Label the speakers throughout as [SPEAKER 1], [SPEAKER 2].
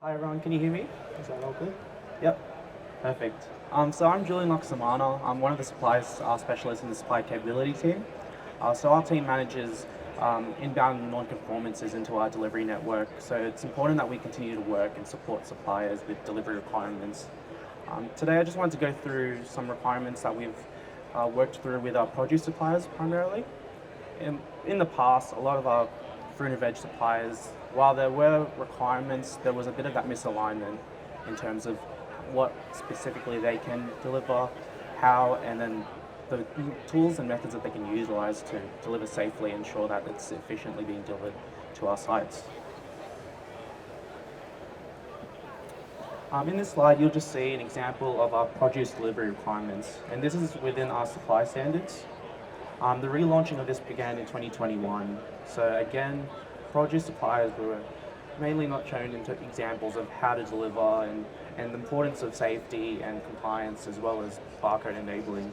[SPEAKER 1] Hi everyone, can you hear me? Is that all good? Yep, perfect. So I'm Julian Laksamana. I'm one of the supplies specialists in the supply capability team. So our team manages inbound non-conformances into our delivery network. So it's important that we continue to work and support suppliers with delivery requirements. Today I just wanted to go through some requirements that we've worked through with our produce suppliers primarily. In the past, a lot of our fruit and veg suppliers, while there were requirements, there was a bit of that misalignment in terms of what specifically they can deliver, how, and then the tools and methods that they can utilize to deliver safely, ensure that it's efficiently being delivered to our sites. In this slide, you'll just see an example of our produce delivery requirements, and this is within our supply standards. The relaunching of this began in 2021. So again, produce suppliers were mainly not shown into examples of how to deliver and the importance of safety and compliance as well as barcode enabling.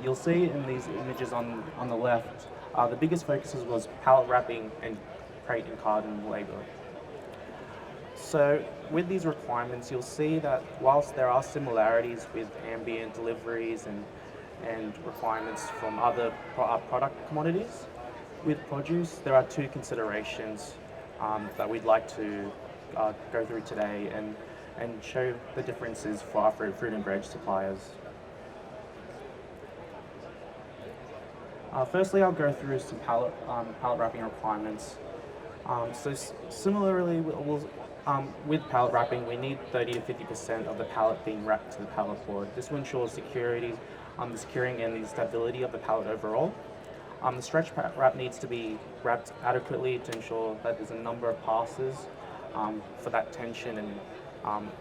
[SPEAKER 1] You'll see in these images on the left, the biggest focuses was pallet wrapping and crate and carton labor. So with these requirements, you'll see that whilst there are similarities with ambient deliveries and requirements from other product commodities, with produce, there are two considerations that we'd like to go through today and show the differences for our fruit and veg suppliers. Firstly, I'll go through some pallet wrapping requirements. Similarly, with pallet wrapping, we need 30 to 50% of the pallet being wrapped to the pallet board. This will ensure security, the securing and the stability of the pallet overall. The stretch wrap needs to be wrapped adequately to ensure that there's a number of passes for that tension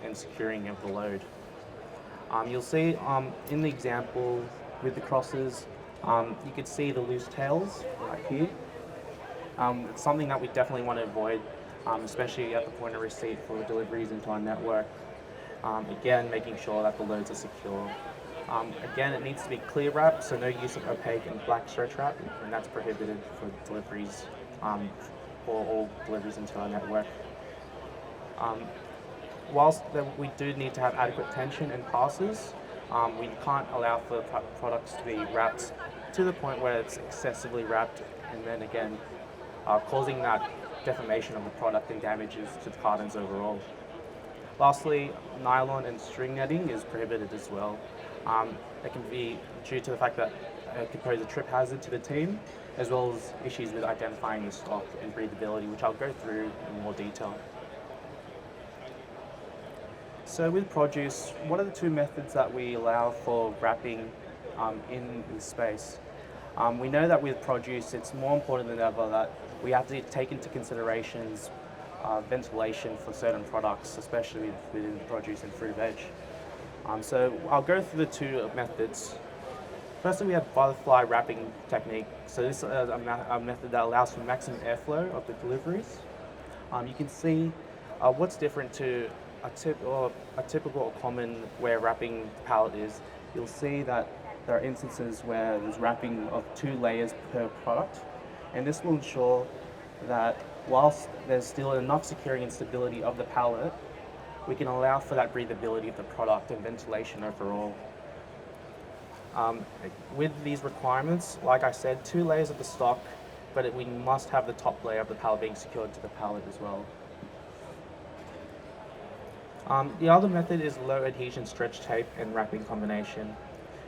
[SPEAKER 1] and securing of the load. You'll see in the example with the crosses, you could see the loose tails right here. It's something that we definitely want to avoid, especially at the point of receipt for deliveries into our network. Again, making sure that the loads are secure. Again, it needs to be clear wrap, so no use of opaque and black stretch wrap, and that's prohibited for deliveries, for all deliveries into our network. Whilst we do need to have adequate tension and passes, we can't allow for products to be wrapped to the point where it's excessively wrapped, and then again, causing that deformation of the product and damages to the cartons overall. Lastly, nylon and string netting is prohibited as well. It can be due to the fact that it can pose a trip hazard to the team, as well as issues with identifying the stock and breathability, which I'll go through in more detail. So with produce, what are the two methods that we allow for wrapping in the space? We know that with produce, it's more important than ever that we have to take into considerations ventilation for certain products, especially within produce and fruit veg. So I'll go through the two methods. Firstly, we have butterfly wrapping technique. So this is a method that allows for maximum airflow of the deliveries. You can see what's different to a typical or common way of wrapping pallet is. You'll see that there are instances where there's wrapping of 2 layers per product, and this will ensure that whilst there's still enough securing and stability of the pallet, we can allow for that breathability of the product and ventilation overall. With these requirements, like I said, 2 layers of the stock, but we must have the top layer of the pallet being secured to the pallet as well. The other method is low adhesion stretch tape and wrapping combination.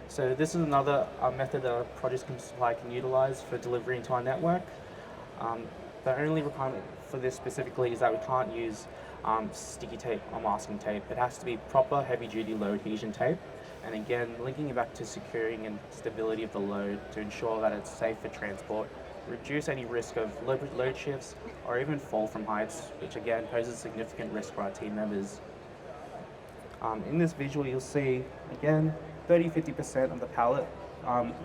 [SPEAKER 1] So this is another method that a produce supply can utilize for delivery into our network. The only requirement for this specifically is that we can't use sticky tape or masking tape. It has to be proper heavy-duty low adhesion tape. And again, linking it back to securing and stability of the load to ensure that it's safe for transport, reduce any risk of load shifts or even fall from heights, which again poses significant risk for our team members. In this visual, you'll see, again, 30-50% of the pallet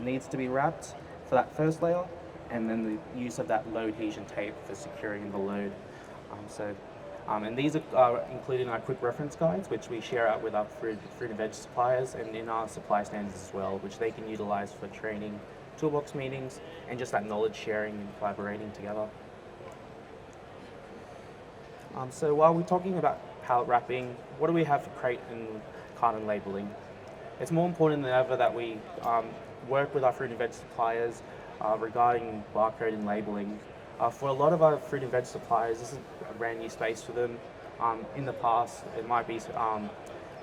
[SPEAKER 1] needs to be wrapped for that first layer, and then the use of that low adhesion tape for securing the load. And these are included in our quick reference guides, which we share out with our fruit and veg suppliers, and in our supply standards as well, which they can utilize for training, toolbox meetings, and just that knowledge sharing and collaborating together. So while we're talking about pallet wrapping, what do we have for crate and carton labeling? It's more important than ever that we work with our fruit and veg suppliers regarding barcode and labeling. For a lot of our fruit and veg suppliers, this is a brand new space for them. In the past, it might be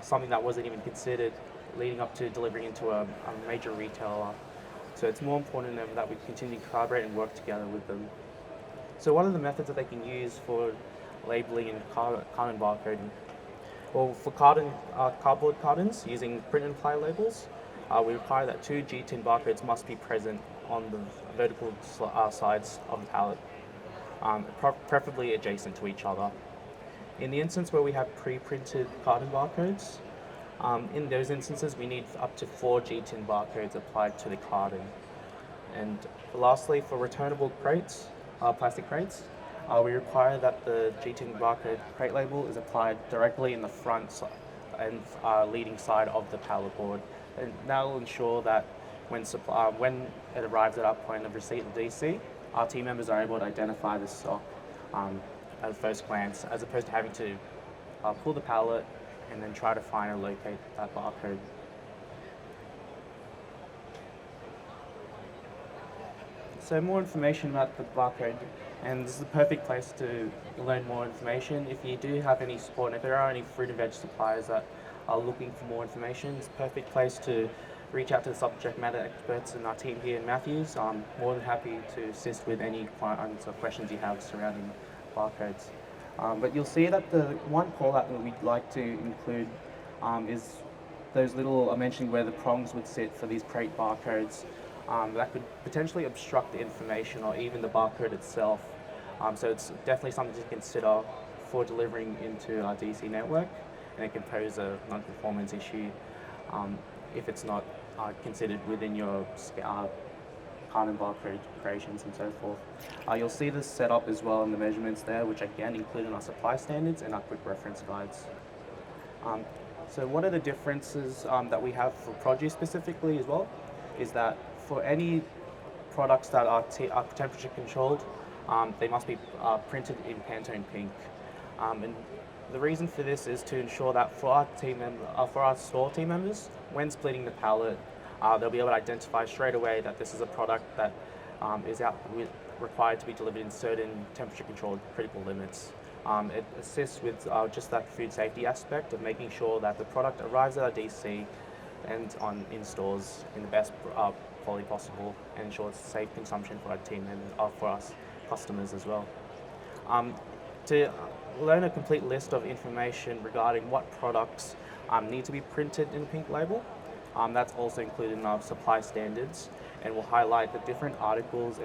[SPEAKER 1] something that wasn't even considered leading up to delivering into a major retailer. So it's more important than ever that we continue to collaborate and work together with them. So what are the methods that they can use for labeling and carton barcoding? Well, for cardboard cartons using print and apply labels, we require that 2 G-tin barcodes must be present on the vertical sides of the pallet, preferably adjacent to each other. In the instance where we have pre-printed carton barcodes, in those instances we need up to 4 G-tin barcodes applied to the carton. And lastly, for returnable crates, plastic crates, we require that the G-tin barcode crate label is applied directly in the front and leading side of the pallet board. And that will ensure that when it arrives at our point of receipt in DC, our team members are able to identify the stock at first glance, as opposed to having to pull the pallet and then try to find or locate that barcode. So more information about the barcode, and this is the perfect place to learn more information. If you do have any support, and if there are any fruit and veg suppliers that are looking for more information, it's a perfect place to reach out to the subject matter experts in our team here in Matthews. I'm more than happy to assist with any questions you have surrounding barcodes. But you'll see that the one call out that we'd like to include is those little, I mentioned where the prongs would sit for these crate barcodes. That could potentially obstruct the information or even the barcode itself. So it's definitely something to consider for delivering into our DC network, and it can pose a non-conformance issue if it's not considered within your carton barcode creations and so forth. You'll see this set up as well in the measurements there, which again include in our supply standards and our quick reference guides. So what are the differences that we have for produce specifically as well, is that for any products that are temperature controlled, they must be printed in Pantone pink. And the reason for this is to ensure that for our store team members, when splitting the pallet, they'll be able to identify straight away that this is a product that is required to be delivered in certain temperature-controlled critical limits. It assists with just that food safety aspect of making sure that the product arrives at our DC and in stores in the best quality possible, and ensures safe consumption for our team and for us customers as well. To learn a complete list of information regarding what products need to be printed in the pink label, that's also included in our supply standards, and will highlight the different articles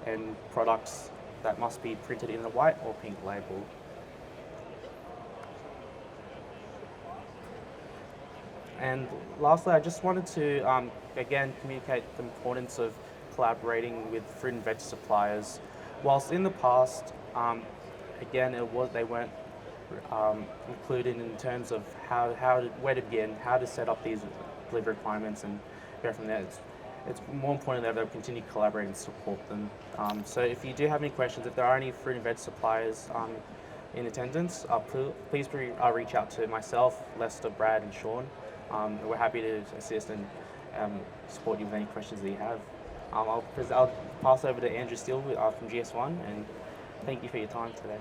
[SPEAKER 1] and products that must be printed in the white or pink label. And lastly, I just wanted to again communicate the importance of collaborating with fruit and veg suppliers. Whilst in the past, again, they weren't included in terms of where to begin, how to set up these delivery requirements, and go from there. It's more important that they'll continue to collaborate and support them. So if you do have any questions, if there are any fruit and veg suppliers in attendance, please reach out to myself, Lester, Brad, and Sean. We're happy to assist and support you with any questions that you have. I'll pass over to Andrew Steele from GS1, and thank you for your time today.